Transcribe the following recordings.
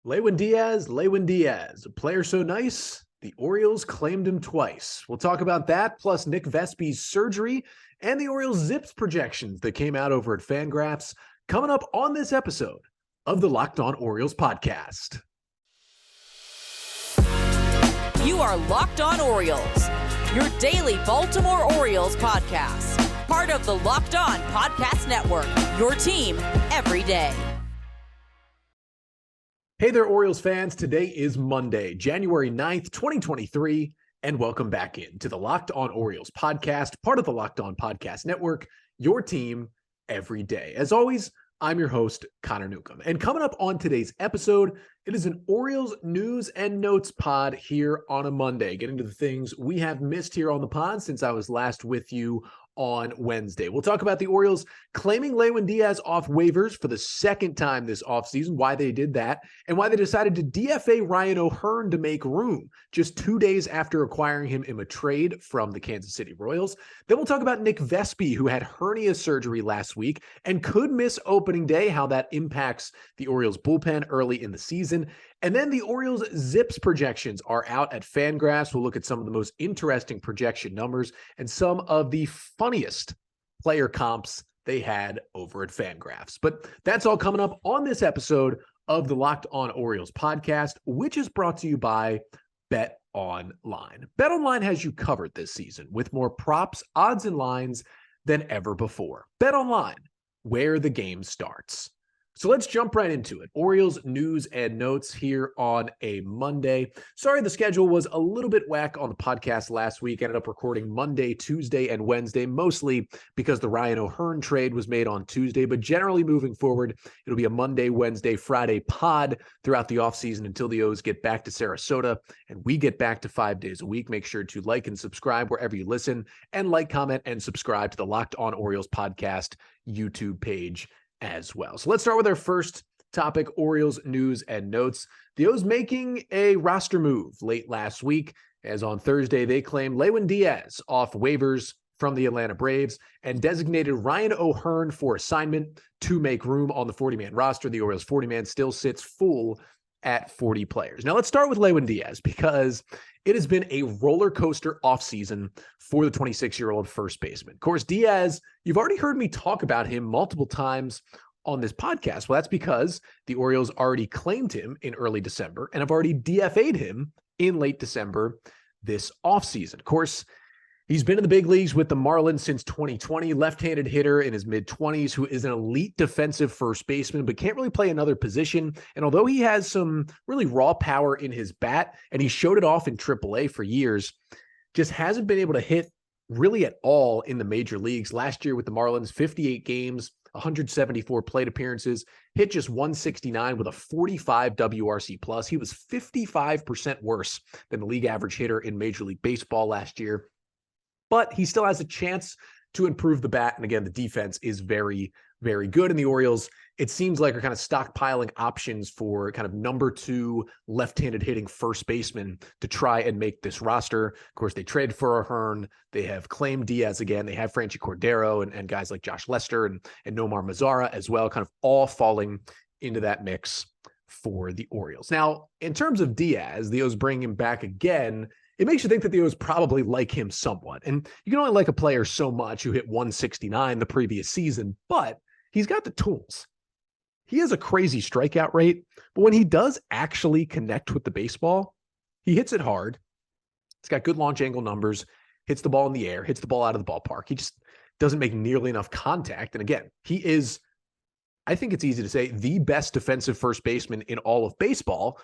Lewin Diaz, a player so nice, the Orioles claimed him twice. We'll talk about that, plus Nick Vespi's surgery and the Orioles ZiPS projections that came out over at Fangraphs, coming up on this episode of the Locked On Orioles podcast. You are Locked On Orioles, your daily Baltimore Orioles podcast. Part of the Locked On Podcast Network, your team every day. Hey there, Orioles fans. Today is Monday, January 9th, 2023, and welcome back into the Locked On Orioles podcast, part of the Locked On Podcast Network, your team every day. As always, I'm your host, Connor Newcomb. And coming up on today's episode, it is an Orioles news and notes pod here on a Monday, getting to the things we have missed here on the pod since I was last with you on Wednesday. We'll talk about the Orioles claiming Lewin Diaz off waivers for the second time this offseason, why they did that, and why they decided to DFA Ryan O'Hearn to make room just 2 days after acquiring him in a trade from the Kansas City Royals. Then we'll talk about Nick Vespi, who had hernia surgery last week and could miss opening day, how that impacts the Orioles bullpen early in the season. And then the Orioles ZiPS projections are out at Fangraphs. We'll look at some of the most interesting projection numbers and some of the funniest player comps they had over at Fangraphs. But that's all coming up on this episode of the Locked On Orioles podcast, which is brought to you by BetOnline. BetOnline has you covered this season with more props, odds, and lines than ever before. BetOnline, where the game starts. So let's jump right into it. Orioles news and notes here on a Monday. Sorry, the schedule was a little bit whack on the podcast last week. Ended up recording Monday, Tuesday, and Wednesday, mostly because the Ryan O'Hearn trade was made on Tuesday. But generally moving forward, it'll be a Monday, Wednesday, Friday pod throughout the offseason until the O's get back to Sarasota and we get back to 5 days a week. Make sure to like and subscribe wherever you listen, and like, comment, and subscribe to the Locked On Orioles podcast YouTube page as well. So let's start with our first topic, Orioles news and notes. The O's making a roster move late last week, as on Thursday they claimed Lewin Diaz off waivers from the Atlanta Braves and designated Ryan O'Hearn for assignment to make room on the 40-man roster. The Orioles 40-man still sits full at 40 players. Now let's start with Lewin Diaz, because it has been a roller coaster offseason for the 26-year-old first baseman. Of course, Diaz, you've already heard me talk about him multiple times on this podcast. Well, that's because the Orioles already claimed him in early December and have already DFA'd him in late December this offseason. Of course, he's been in the big leagues with the Marlins since 2020, left-handed hitter in his mid-20s who is an elite defensive first baseman, but can't really play another position. And although he has some really raw power in his bat, and he showed it off in AAA for years, just hasn't been able to hit really at all in the major leagues. Last year with the Marlins, 58 games, 174 plate appearances, hit just 169 with a 45 WRC plus. He was 55% worse than the league average hitter in Major League Baseball last year. But he still has a chance to improve the bat. And again, the defense is very, very good. And the Orioles, it seems like, are kind of stockpiling options for kind of number two left-handed hitting first baseman to try and make this roster. Of course, they traded for O'Hearn. They have claimed Diaz again. They have Franchi Cordero and guys like Josh Lester and Nomar Mazara as well, kind of all falling into that mix for the Orioles. Now, in terms of Diaz, the O's bring him back again. It makes you think that the O's probably like him somewhat. And you can only like a player so much who hit 169 the previous season, but he's got the tools. He has a crazy strikeout rate, but when he does actually connect with the baseball, he hits it hard. He's got good launch angle numbers, hits the ball in the air, hits the ball out of the ballpark. He just doesn't make nearly enough contact. And again, he is, I think it's easy to say, the best defensive first baseman in all of baseball.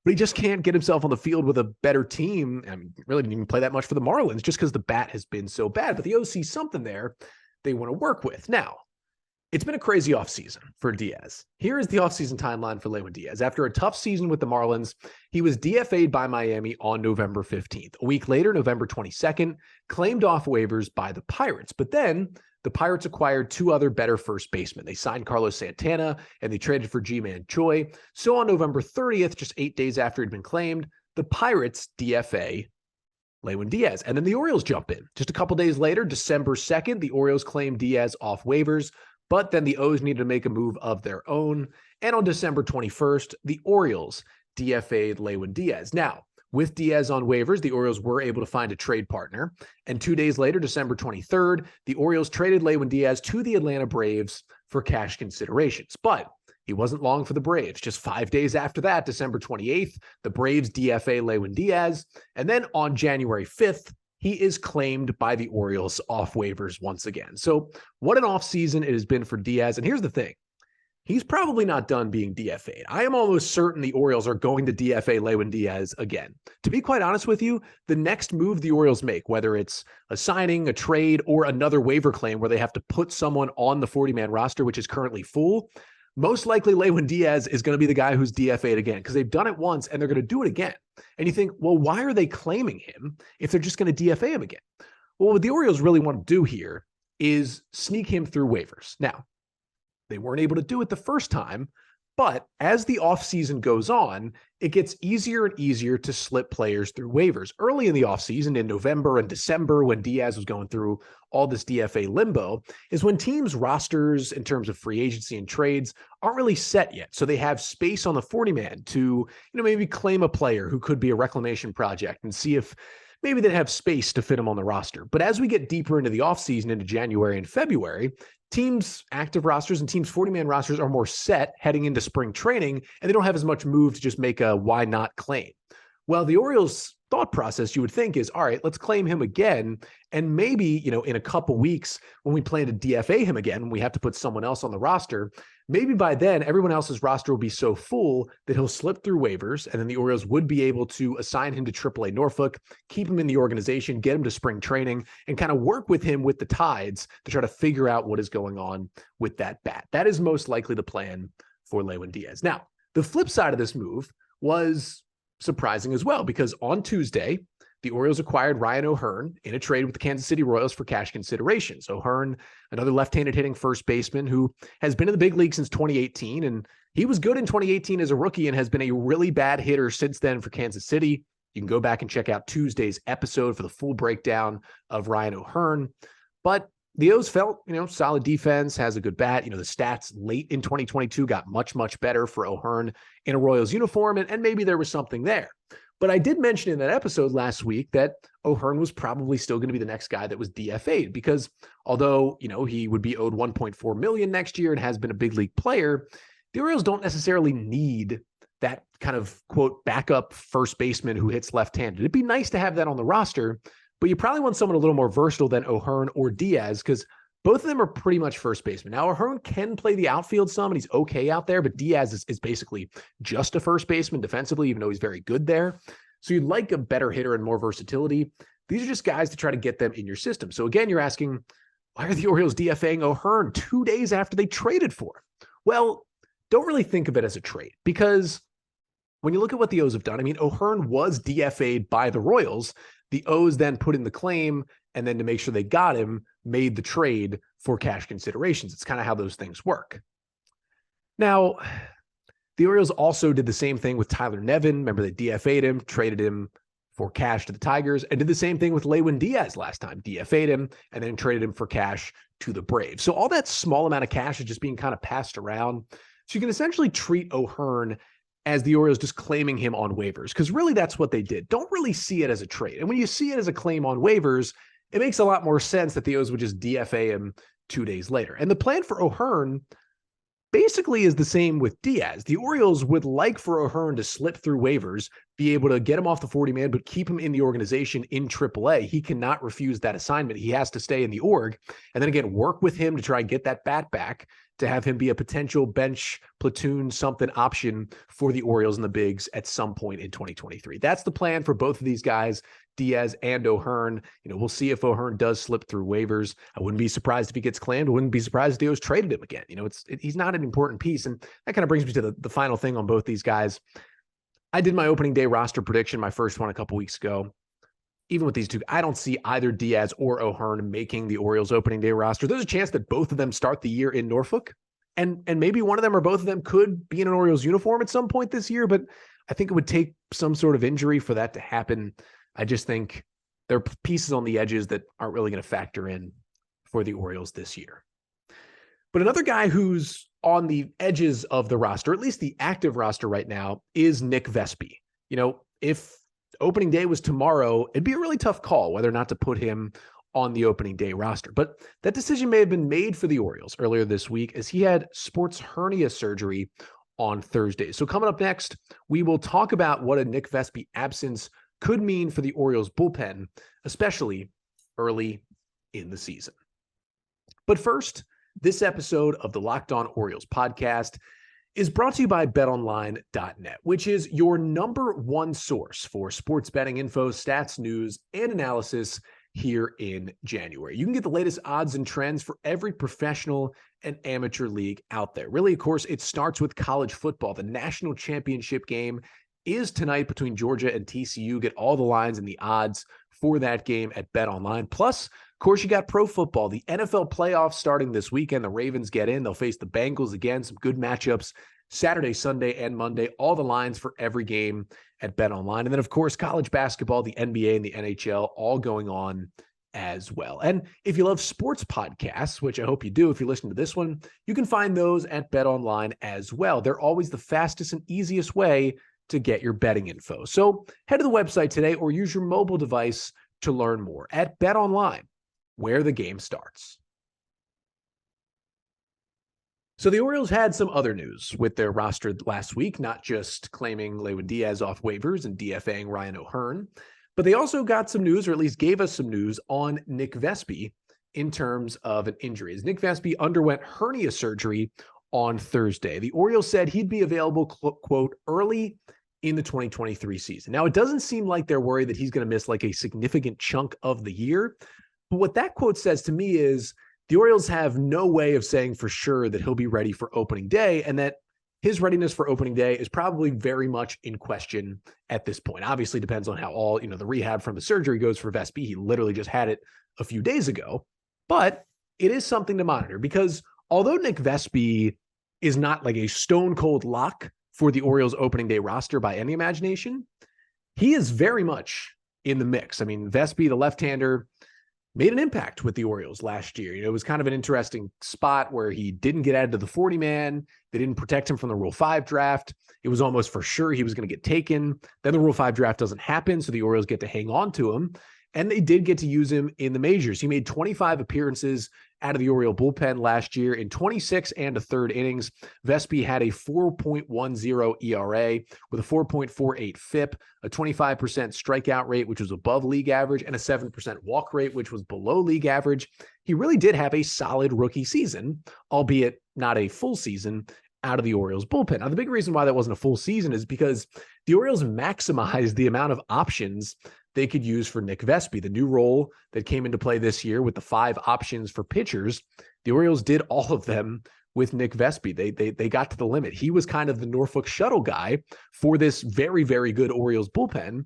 But he just can't get himself on the field with a better team. I mean, really didn't even play that much for the Marlins just because the bat has been so bad. But the O's see something there they want to work with. Now, it's been a crazy offseason for Diaz. Here is the offseason timeline for Lewin Diaz. After a tough season with the Marlins, he was DFA'd by Miami on November 15th. A week later, November 22nd, claimed off waivers by the Pirates. But then the Pirates acquired two other better first basemen. They signed Carlos Santana and they traded for Ji-Man Choi. So on November 30th, just 8 days after he'd been claimed, the Pirates DFA Lewin Diaz. And then the Orioles jump in. Just a couple days later, December 2nd, the Orioles claimed Diaz off waivers, but then the O's needed to make a move of their own. And on December 21st, the Orioles DFA'd Lewin Diaz. Now, with Diaz on waivers, the Orioles were able to find a trade partner. And 2 days later, December 23rd, the Orioles traded Lewin Diaz to the Atlanta Braves for cash considerations. But he wasn't long for the Braves. Just 5 days after that, December 28th, the Braves DFA Lewin Diaz. And then on January 5th, he is claimed by the Orioles off waivers once again. So what an offseason it has been for Diaz. And here's the thing. He's probably not done being DFA'd. I am almost certain the Orioles are going to DFA Lewin Diaz again. To be quite honest with you, the next move the Orioles make, whether it's a signing, a trade, or another waiver claim where they have to put someone on the 40-man roster, which is currently full, most likely Lewin Diaz is going to be the guy who's DFA'd again because they've done it once and they're going to do it again. And you think, well, why are they claiming him if they're just going to DFA him again? Well, what the Orioles really want to do here is sneak him through waivers. Now, they weren't able to do it the first time, but as the offseason goes on, it gets easier and easier to slip players through waivers. Early in the offseason, in November and December, when Diaz was going through all this DFA limbo, is when teams' rosters in terms of free agency and trades aren't really set yet. So they have space on the 40-man to, maybe claim a player who could be a reclamation project and see if maybe they'd have space to fit him on the roster. But as we get deeper into the offseason, into January and February, teams' active rosters and teams' 40-man rosters are more set heading into spring training, and they don't have as much move to just make a why not claim. Well, the Orioles' thought process, you would think, is, all right, let's claim him again. And maybe, in a couple weeks when we plan to DFA him again, we have to put someone else on the roster. Maybe by then, everyone else's roster will be so full that he'll slip through waivers, and then the Orioles would be able to assign him to AAA Norfolk, keep him in the organization, get him to spring training, and kind of work with him with the Tides to try to figure out what is going on with that bat. That is most likely the plan for Lewin Diaz. Now, the flip side of this move was surprising as well, because on Tuesday, the Orioles acquired Ryan O'Hearn in a trade with the Kansas City Royals for cash considerations. O'Hearn, another left-handed hitting first baseman who has been in the big league since 2018, and he was good in 2018 as a rookie and has been a really bad hitter since then for Kansas City. You can go back and check out Tuesday's episode for the full breakdown of Ryan O'Hearn. But the O's felt, solid defense, has a good bat. The stats late in 2022 got much, much better for O'Hearn in a Royals uniform, and maybe there was something there. But I did mention in that episode last week that O'Hearn was probably still going to be the next guy that was DFA'd because although, he would be owed $1.4 million next year and has been a big league player, the Orioles don't necessarily need that kind of, quote, backup first baseman who hits left-handed. It'd be nice to have that on the roster, but you probably want someone a little more versatile than O'Hearn or Diaz because both of them are pretty much first baseman. Now, O'Hearn can play the outfield some, and he's okay out there, but Diaz is basically just a first baseman defensively, even though he's very good there. So you'd like a better hitter and more versatility. These are just guys to try to get them in your system. So again, you're asking, why are the Orioles DFAing O'Hearn 2 days after they traded for him? Well, don't really think of it as a trade because when you look at what the O's have done, O'Hearn was DFA'd by the Royals. The O's then put in the claim, and then to make sure they got him, made the trade for cash considerations. It's kind of how those things work. Now, the Orioles also did the same thing with Tyler Nevin. Remember, they DFA'd him, traded him for cash to the Tigers, and did the same thing with Lewin Diaz last time. DFA'd him, and then traded him for cash to the Braves. So all that small amount of cash is just being kind of passed around. So you can essentially treat O'Hearn as the Orioles just claiming him on waivers, because really that's what they did. Don't really see it as a trade. And when you see it as a claim on waivers, it makes a lot more sense that the O's would just DFA him 2 days later. And the plan for O'Hearn basically is the same with Diaz. The Orioles would like for O'Hearn to slip through waivers, be able to get him off the 40-man, but keep him in the organization in AAA. He cannot refuse that assignment. He has to stay in the org. And then again, work with him to try and get that bat back, to have him be a potential bench, platoon, something option for the Orioles and the Bigs at some point in 2023. That's the plan for both of these guys, Diaz and O'Hearn. We'll see if O'Hearn does slip through waivers. I wouldn't be surprised if he gets claimed. I wouldn't be surprised if the O's traded him again. He's not an important piece. And that kind of brings me to the final thing on both these guys. I did my opening day roster prediction, my first one a couple weeks ago. Even with these two, I don't see either Diaz or O'Hearn making the Orioles opening day roster. There's a chance that both of them start the year in Norfolk. And maybe one of them or both of them could be in an Orioles uniform at some point this year, but I think it would take some sort of injury for that to happen. I just think there are pieces on the edges that aren't really going to factor in for the Orioles this year. But another guy who's on the edges of the roster, at least the active roster right now, is Nick Vespi. If opening day was tomorrow, it'd be a really tough call whether or not to put him on the opening day roster. But that decision may have been made for the Orioles earlier this week as he had sports hernia surgery on Thursday. So coming up next, we will talk about what a Nick Vespi absence could mean for the Orioles bullpen, especially early in the season. But first, this episode of the Locked On Orioles podcast is brought to you by betonline.net, which is your number one source for sports betting info, stats, news, and analysis here in January. You can get the latest odds and trends for every professional and amateur league out there. Really, of course, it starts with college football. The national championship game is tonight between Georgia and TCU. Get all the lines and the odds for that game at BetOnline. Plus, of course, you got pro football. The NFL playoffs starting this weekend. The Ravens get in. They'll face the Bengals again. Some good matchups Saturday, Sunday, and Monday. All the lines for every game at BetOnline. And then, of course, college basketball, the NBA, and the NHL all going on as well. And if you love sports podcasts, which I hope you do if you listen to this one, you can find those at BetOnline as well. They're always the fastest and easiest way to get your betting info. So head to the website today or use your mobile device to learn more at BetOnline, where the game starts. So the Orioles had some other news with their roster last week, not just claiming Lewin Diaz off waivers and DFAing Ryan O'Hearn, but they also got some news, or at least gave us some news on Nick Vespi in terms of an injury. As Nick Vespi underwent hernia surgery on Thursday. The Orioles said he'd be available, quote, early in the 2023 season. Now, it doesn't seem like they're worried that he's going to miss like a significant chunk of the year. But what that quote says to me is the Orioles have no way of saying for sure that he'll be ready for opening day, and that his readiness for opening day is probably very much in question at this point. Obviously, depends on how all, the rehab from the surgery goes for Vespi. He literally just had it a few days ago. But it is something to monitor because although Nick Vespi is not like a stone cold lock for the Orioles opening day roster by any imagination, he is very much in the mix. I mean, Vespi, the left-hander, made an impact with the Orioles last year. It was kind of an interesting spot where he didn't get added to the 40-man. They didn't protect him from the Rule 5 draft. It was almost for sure he was going to get taken. Then the Rule 5 draft doesn't happen, so the Orioles get to hang on to him. And they did get to use him in the majors. He made 25 appearances out of the Oriole bullpen last year in 26 and a third innings. Vespi had a 4.10 ERA with a 4.48 FIP, a 25% strikeout rate, which was above league average, and a 7% walk rate, which was below league average. He really did have a solid rookie season, albeit not a full season, out of the Orioles bullpen. Now, the big reason why that wasn't a full season is because the Orioles maximized the amount of options they could use for Nick Vespi, the new role that came into play this year with the 5 options for pitchers. The Orioles did all of them with Nick Vespi. They got to the limit. He was kind of the Norfolk shuttle guy for this very, very good Orioles bullpen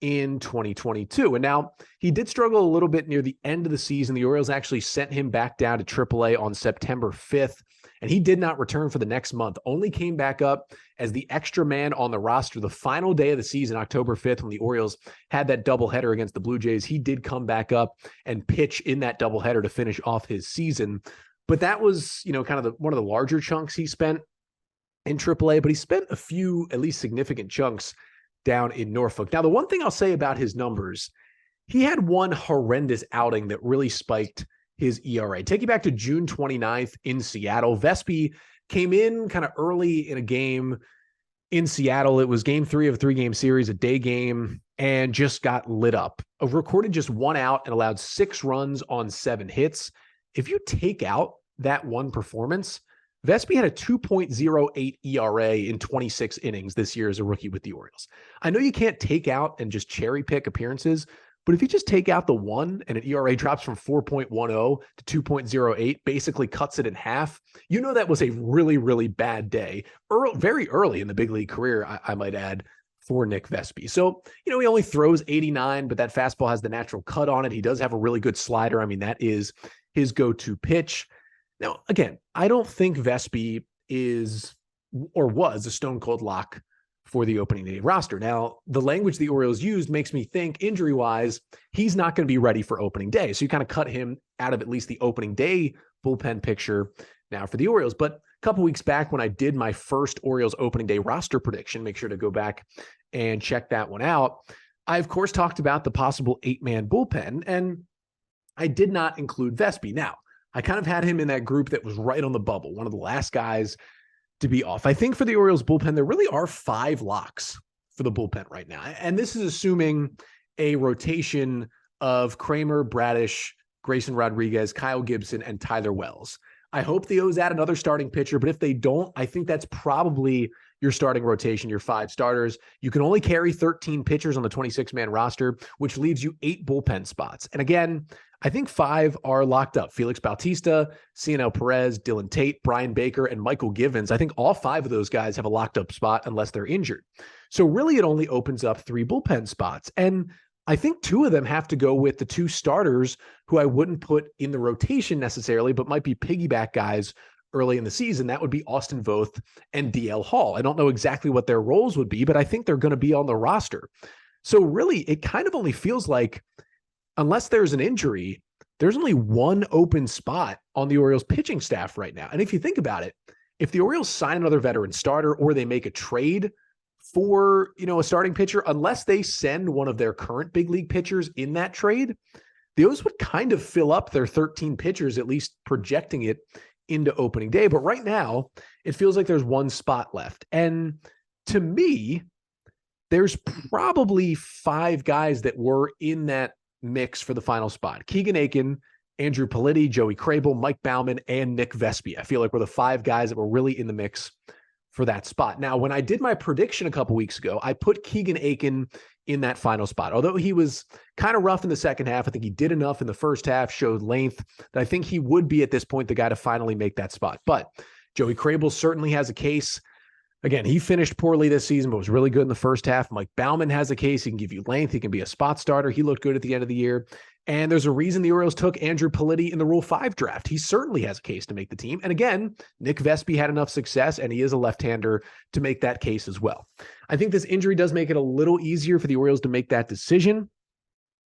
in 2022. And now he did struggle a little bit near the end of the season. The Orioles actually sent him back down to AAA on September 5th. And he did not return for the next month, only came back up as the extra man on the roster the final day of the season, October 5th, when the Orioles had that doubleheader against the Blue Jays. He did come back up and pitch in that doubleheader to finish off his season. But that was, kind of one of the larger chunks he spent in AAA, but he spent a few, at least significant chunks down in Norfolk. Now, the one thing I'll say about his numbers, he had one horrendous outing that really spiked his ERA. Take you back to June 29th in Seattle. Vespi came in kind of early in a game in Seattle. It was game 3 of a 3-game series, a day game, and just got lit up. Recorded just 1 out and allowed 6 runs on 7 hits. If you take out that one performance, Vespi had a 2.08 ERA in 26 innings this year as a rookie with the Orioles. I know you can't take out and just cherry pick appearances, but if you just take out the 1 and an ERA drops from 4.10 to 2.08, basically cuts it in half, that was a really, really bad day. Very early in the big league career, I might add, for Nick Vespi. So, he only throws 89, but that fastball has the natural cut on it. He does have a really good slider. I mean, that is his go-to pitch. Now, again, I don't think Vespi is or was a stone cold lock for the opening day roster. Now, the language the Orioles used makes me think injury-wise, he's not going to be ready for opening day. So you kind of cut him out of at least the opening day bullpen picture now for the Orioles. But couple weeks back when I did my first Orioles opening day roster prediction. Make sure to go back and check that one out. I, of course, talked about the possible 8-man bullpen, and I did not include Vespi. Now, I kind of had him in that group that was right on the bubble, one of the last guys to be off. I think for the Orioles bullpen, there really are 5 locks for the bullpen right now. And this is assuming a rotation of Kramer, Bradish, Grayson Rodriguez, Kyle Gibson, and Tyler Wells. I hope the O's add another starting pitcher, but if they don't, I think that's probably your starting rotation, your 5 starters. You can only carry 13 pitchers on the 26-man roster, which leaves you 8 bullpen spots. And again, I think 5 are locked up. Felix Bautista, Cionel Perez, Dylan Tate, Brian Baker, and Michael Givens. I think all 5 of those guys have a locked up spot unless they're injured. So really it only opens up 3 bullpen spots. And I think 2 of them have to go with the 2 starters who I wouldn't put in the rotation necessarily, but might be piggyback guys early in the season. That would be Austin Voth and DL Hall. I don't know exactly what their roles would be, but I think they're going to be on the roster. So really, it kind of only feels like, unless there's an injury, there's only 1 open spot on the Orioles pitching staff right now. And if you think about it, if the Orioles sign another veteran starter or they make a trade for, a starting pitcher, unless they send one of their current big league pitchers in that trade, the O's would kind of fill up their 13 pitchers, at least projecting it into opening day. But right now, it feels like there's 1 spot left. And to me, there's probably 5 guys that were in that mix for the final spot. Keegan Akin, Andrew Politi, Joey Crable, Mike Baumann, and Nick Vespi. I feel like we're the 5 guys that were really in the mix for that spot. Now, when I did my prediction a couple weeks ago, I put Keegan Akin in that final spot. Although he was kind of rough in the second half, I think he did enough in the first half, showed length, that I think he would be at this point the guy to finally make that spot. But Joey Crable certainly has a case. Again, he finished poorly this season, but was really good in the first half. Mike Baumann has a case. He can give you length. He can be a spot starter. He looked good at the end of the year. And there's a reason the Orioles took Andrew Politi in the Rule 5 draft. He certainly has a case to make the team. And again, Nick Vespi had enough success, and he is a left-hander to make that case as well. I think this injury does make it a little easier for the Orioles to make that decision.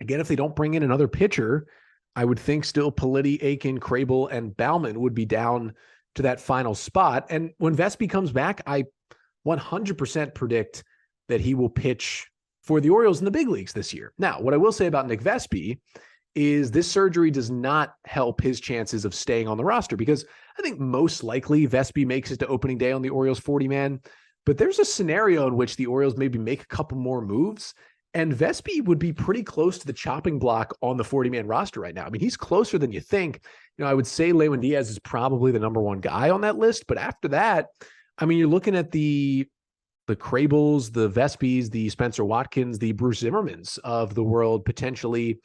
Again, if they don't bring in another pitcher, I would think still Politi, Akin, Crable, and Baumann would be down to that final spot. And when Vespi comes back, I 100% predict that he will pitch for the Orioles in the big leagues this year. Now, what I will say about Nick Vespi is this surgery does not help his chances of staying on the roster, because I think most likely Vespi makes it to opening day on the Orioles 40-man, but there's a scenario in which the Orioles maybe make a couple more moves, and Vespi would be pretty close to the chopping block on the 40-man roster right now. I mean, he's closer than you think. I would say Lewin Diaz is probably the number 1 guy on that list, but after that, I mean, you're looking at the Crables, the Vespis, the Spencer Watkins, the Bruce Zimmermans of the world potentially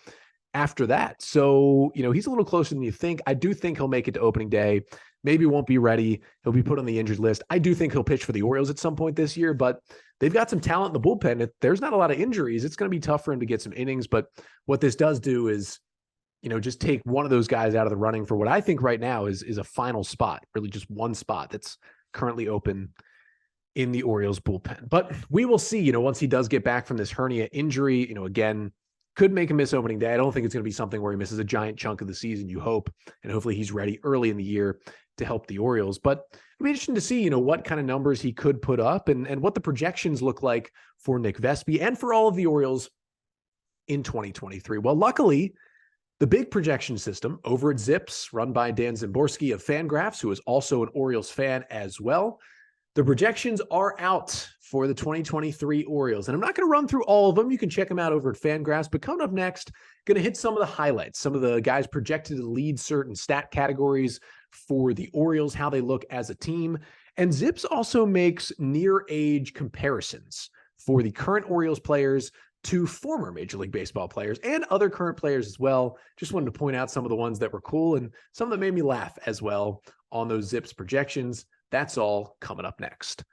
after that. So, he's a little closer than you think. I do think he'll make it to opening day. Maybe won't be ready. He'll be put on the injured list. I do think he'll pitch for the Orioles at some point this year, but they've got some talent in the bullpen. If there's not a lot of injuries, it's going to be tough for him to get some innings. But what this does do is, just take one of those guys out of the running for what I think right now is a final spot, really just 1 spot that's currently open in the Orioles bullpen. But we will see, once he does get back from this hernia injury, again, could make him miss opening day. I don't think it's going to be something where he misses a giant chunk of the season, you hope, and hopefully he's ready early in the year to help the Orioles. But it'll be interesting to see, what kind of numbers he could put up and what the projections look like for Nick Vespi and for all of the Orioles in 2023. Well, luckily, the big projection system over at ZiPS, run by Dan Zimborski of Fangraphs, who is also an Orioles fan as well, the projections are out for the 2023 Orioles. And I'm not going to run through all of them. You can check them out over at Fangraphs. But coming up next, going to hit some of the highlights, some of the guys projected to lead certain stat categories for the Orioles, how they look as a team. And ZiPS also makes near age comparisons for the current Orioles players to former Major League Baseball players and other current players as well. Just wanted to point out some of the ones that were cool and some that made me laugh as well on those ZiPS projections. That's all coming up next.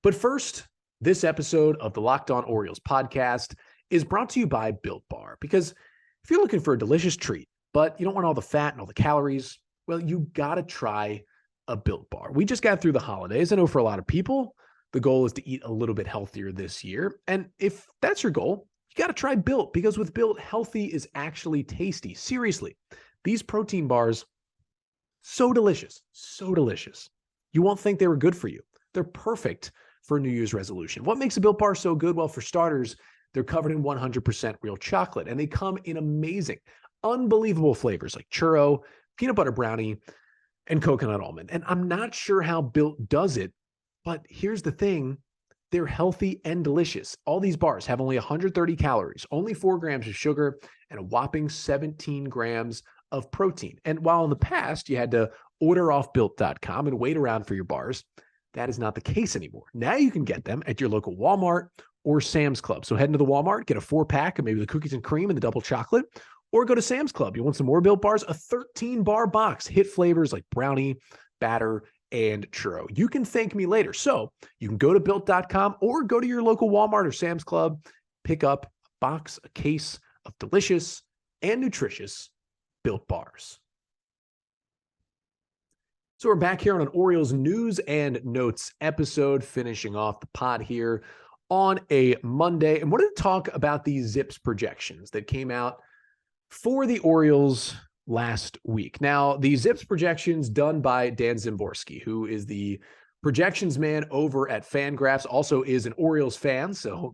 But first, this episode of the Locked On Orioles podcast is brought to you by Built Bar. Because if you're looking for a delicious treat, but you don't want all the fat and all the calories, well, you got to try a Built Bar. We just got through the holidays. I know for a lot of people, the goal is to eat a little bit healthier this year. And if that's your goal, you got to try Built, because with Built, healthy is actually tasty. Seriously, these protein bars, so delicious, so delicious. you won't think they were good for you. They're perfect for a New Year's resolution. What makes a Built Bar so good? Well, for starters, they're covered in 100% real chocolate, and they come in amazing, unbelievable flavors like churro, peanut butter brownie, and coconut almond. And I'm not sure how Built does it, but here's the thing. They're healthy and delicious. All these bars have only 130 calories, only 4 grams of sugar, and a whopping 17 grams of protein. And while in the past you had to order off Built.com and wait around for your bars, that is not the case anymore. Now you can get them at your local Walmart or Sam's Club. So head into the Walmart, get a 4-pack of maybe the cookies and cream and the double chocolate, or go to Sam's Club. You want some more Built Bars? A 13-bar box, hit flavors like brownie, batter, and churro. You can thank me later. So you can go to Built.com or go to your local Walmart or Sam's Club, pick up a box, a case of delicious and nutritious Built Bars. So we're back here on an Orioles news and notes episode, finishing off the pod here on a Monday. And wanted to talk about these ZiPS projections that came out for the Orioles last week. Now, the ZiPS projections done by Dan Szymborski, who is the projections man over at Fangraphs, also is an Orioles fan. So,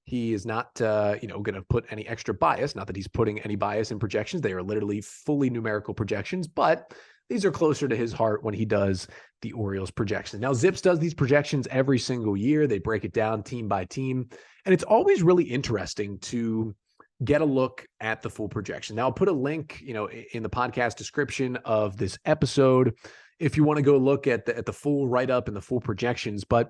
he is not, going to put any extra bias. Not that he's putting any bias in projections. They are literally fully numerical projections, but these are closer to his heart when he does the Orioles projections. Now, ZiPS does these projections every single year. They break it down team by team, and it's always really interesting to get a look at the full projection. Now, I'll put a link, in the podcast description of this episode if you want to go look at the full write-up and the full projections. But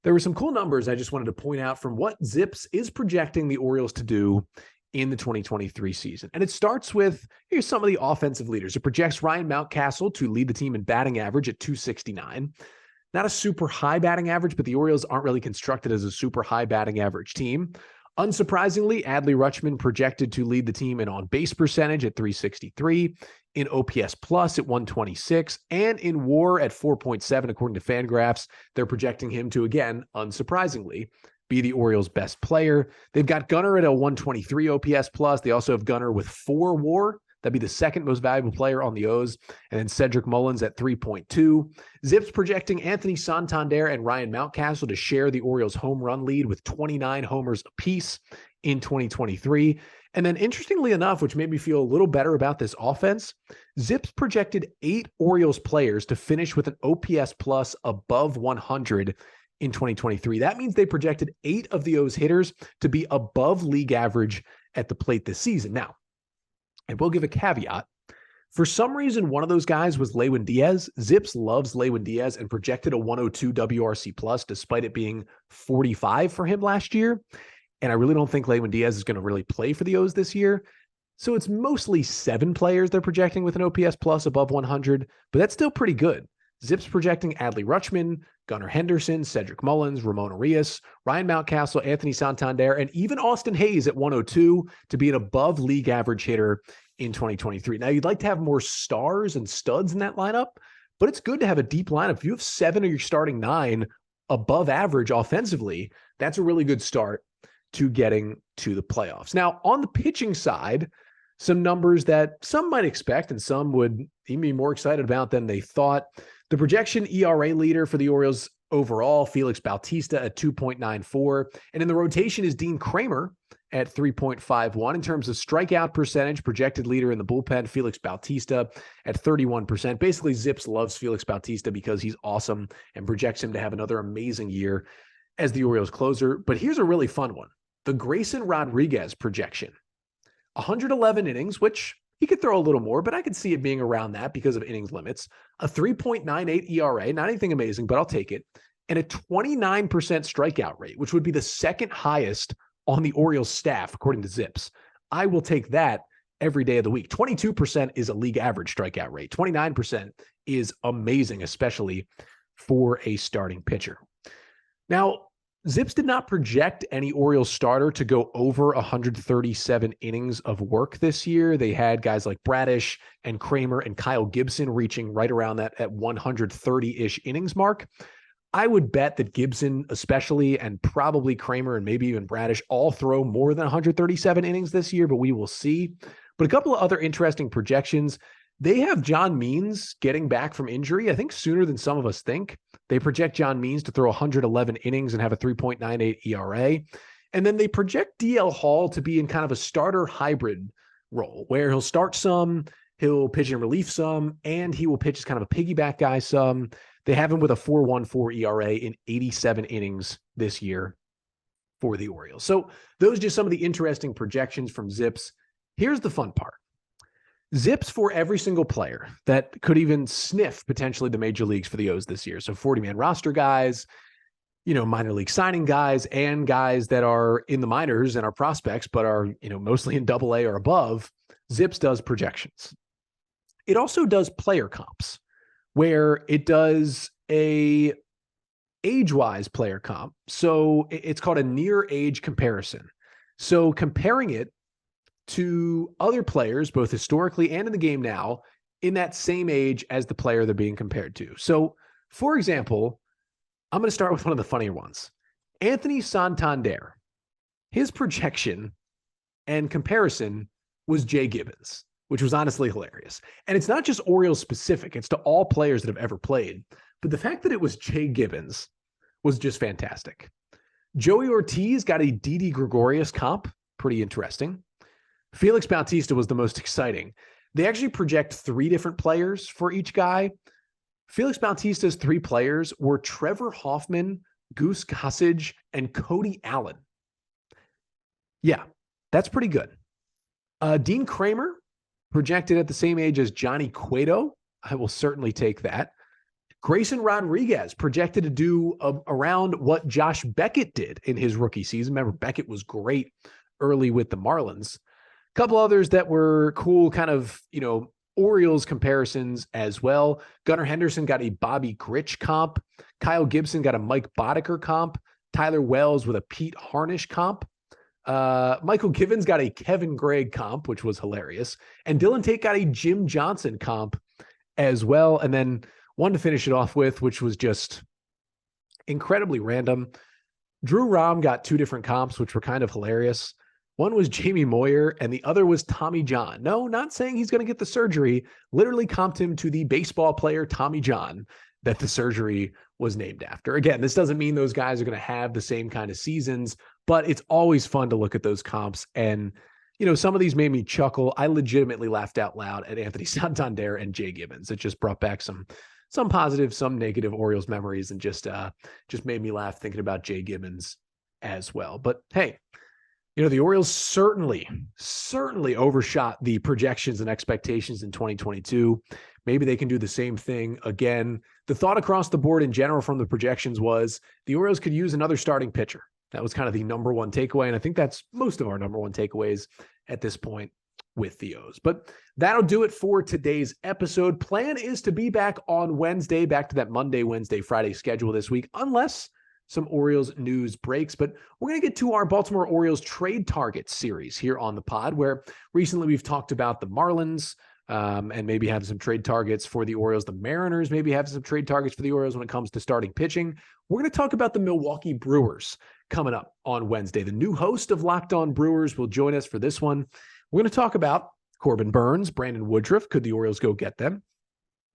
there were some cool numbers I just wanted to point out from what ZiPS is projecting the Orioles to do in the 2023 season. And it starts with, here's some of the offensive leaders. It projects Ryan Mountcastle to lead the team in batting average at 269. Not a super high batting average, but the Orioles aren't really constructed as a super high batting average team. Unsurprisingly, Adley Rutschman projected to lead the team in on-base percentage at 363, in OPS plus at 126, and in WAR at 4.7, according to Fangraphs. They're projecting him to, again, unsurprisingly, be the Orioles' best player. They've got Gunnar at a 123 OPS plus. They also have Gunnar with 4 WAR. That'd be the second most valuable player on the O's. And then Cedric Mullins at 3.2. ZiPS projecting Anthony Santander and Ryan Mountcastle to share the Orioles' home run lead with 29 homers apiece in 2023. And then interestingly enough, which made me feel a little better about this offense, ZiPS projected 8 Orioles players to finish with an OPS plus above 100 in 2023. That means they projected 8 of the O's hitters to be above league average at the plate this season. Now, I will give a caveat. For some reason, one of those guys was Lewin Díaz. ZiPS loves Lewin Díaz and projected a 102 WRC plus, despite it being 45 for him last year. And I really don't think Lewin Díaz is going to really play for the O's this year. So it's mostly 7 players they're projecting with an OPS plus above 100, but that's still pretty good. ZiPS projecting Adley Rutschman, Gunnar Henderson, Cedric Mullins, Ramon Arias, Ryan Mountcastle, Anthony Santander, and even Austin Hayes at 102 to be an above league average hitter in 2023. Now, you'd like to have more stars and studs in that lineup, but it's good to have a deep lineup. If you have 7 of your starting 9 above average offensively, that's a really good start to getting to the playoffs. Now, on the pitching side, some numbers that some might expect and some would even be more excited about than they thought. The projection ERA leader for the Orioles overall, Felix Bautista at 2.94. And in the rotation is Dean Kramer at 3.51. In terms of strikeout percentage, projected leader in the bullpen, Felix Bautista at 31%. Basically, ZiPS loves Felix Bautista because he's awesome and projects him to have another amazing year as the Orioles closer. But here's a really fun one. The Grayson Rodriguez projection. 111 innings, which he could throw a little more, but I could see it being around that because of innings limits. A 3.98 ERA, not anything amazing, but I'll take it. And a 29% strikeout rate, which would be the second highest on the Orioles staff, according to ZiPS. I will take that every day of the week. 22% is a league average strikeout rate. 29% is amazing, especially for a starting pitcher. Now, ZiPS did not project any Orioles starter to go over 137 innings of work this year. They had guys like Bradish and Kramer and Kyle Gibson reaching right around that at 130-ish innings mark. I would bet that Gibson especially, and probably Kramer and maybe even Bradish, all throw more than 137 innings this year, but we will see. But a couple of other interesting projections. They have John Means getting back from injury, I think sooner than some of us think. They project John Means to throw 111 innings and have a 3.98 ERA. And then they project DL Hall to be in kind of a starter hybrid role where he'll start some, he'll pitch in relief some, and he will pitch as kind of a piggyback guy some. They have him with a 4.14 ERA in 87 innings this year for the Orioles. So those are just some of the interesting projections from ZiPS. Here's the fun part. ZiPS for every single player that could even sniff potentially the major leagues for the O's this year. So 40-man roster guys, minor league signing guys, and guys that are in the minors and are prospects, but are, mostly in AA or above. ZiPS does projections. It also does player comps, where it does a age-wise player comp. So it's called a near age comparison. So comparing it to other players, both historically and in the game now, in that same age as the player they're being compared to. So, for example, I'm going to start with one of the funnier ones. Anthony Santander. His projection and comparison was Jay Gibbons, which was honestly hilarious. And it's not just Orioles specific. It's to all players that have ever played. But the fact that it was Jay Gibbons was just fantastic. Joey Ortiz got a Didi Gregorius comp. Pretty interesting. Felix Bautista was the most exciting. They actually project 3 different players for each guy. Felix Bautista's 3 players were Trevor Hoffman, Goose Gossage, and Cody Allen. Yeah, that's pretty good. Dean Kramer projected at the same age as Johnny Cueto. I will certainly take that. Grayson Rodriguez projected to do around what Josh Beckett did in his rookie season. Remember, Beckett was great early with the Marlins. Couple others that were cool, kind of, Orioles comparisons as well. Gunnar Henderson got a Bobby Grich comp. Kyle Gibson got a Mike Boddicker comp. Tyler Wells with a Pete Harnish comp. Michael Givens got a Kevin Gregg comp, which was hilarious. And Dylan Tate got a Jim Johnson comp as well. And then one to finish it off with, which was just incredibly random. Drew Rom got 2 different comps, which were kind of hilarious. One was Jamie Moyer, and the other was Tommy John. No, not saying he's going to get the surgery. Literally comped him to the baseball player Tommy John that the surgery was named after. Again, this doesn't mean those guys are going to have the same kind of seasons, but it's always fun to look at those comps. And, some of these made me chuckle. I legitimately laughed out loud at Anthony Santander and Jay Gibbons. It just brought back some positive, some negative Orioles memories, and just made me laugh thinking about Jay Gibbons as well. But hey, the Orioles certainly overshot the projections and expectations in 2022. Maybe they can do the same thing again. The thought across the board in general from the projections was the Orioles could use another starting pitcher. That was kind of the number one takeaway. And I think that's most of our number one takeaways at this point with the O's. But that'll do it for today's episode. Plan is to be back on Wednesday, back to that Monday, Wednesday, Friday schedule this week, unless some Orioles news breaks. But we're going to get to our Baltimore Orioles trade targets series here on the pod, where recently we've talked about the Marlins and maybe have some trade targets for the Orioles. The Mariners maybe have some trade targets for the Orioles when it comes to starting pitching. We're going to talk about the Milwaukee Brewers coming up on Wednesday. The new host of Locked On Brewers will join us for this one. We're going to talk about Corbin Burns, Brandon Woodruff. Could the Orioles go get them?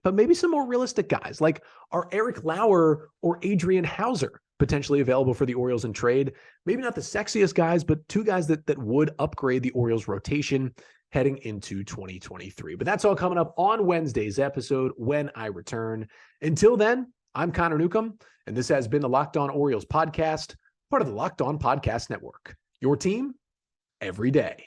But maybe some more realistic guys, like are Eric Lauer or Adrian Hauser potentially available for the Orioles in trade? Maybe not the sexiest guys, but 2 guys that would upgrade the Orioles rotation heading into 2023. But that's all coming up on Wednesday's episode when I return. Until then, I'm Connor Newcomb, and this has been the Locked On Orioles podcast, part of the Locked On Podcast Network. Your team every day.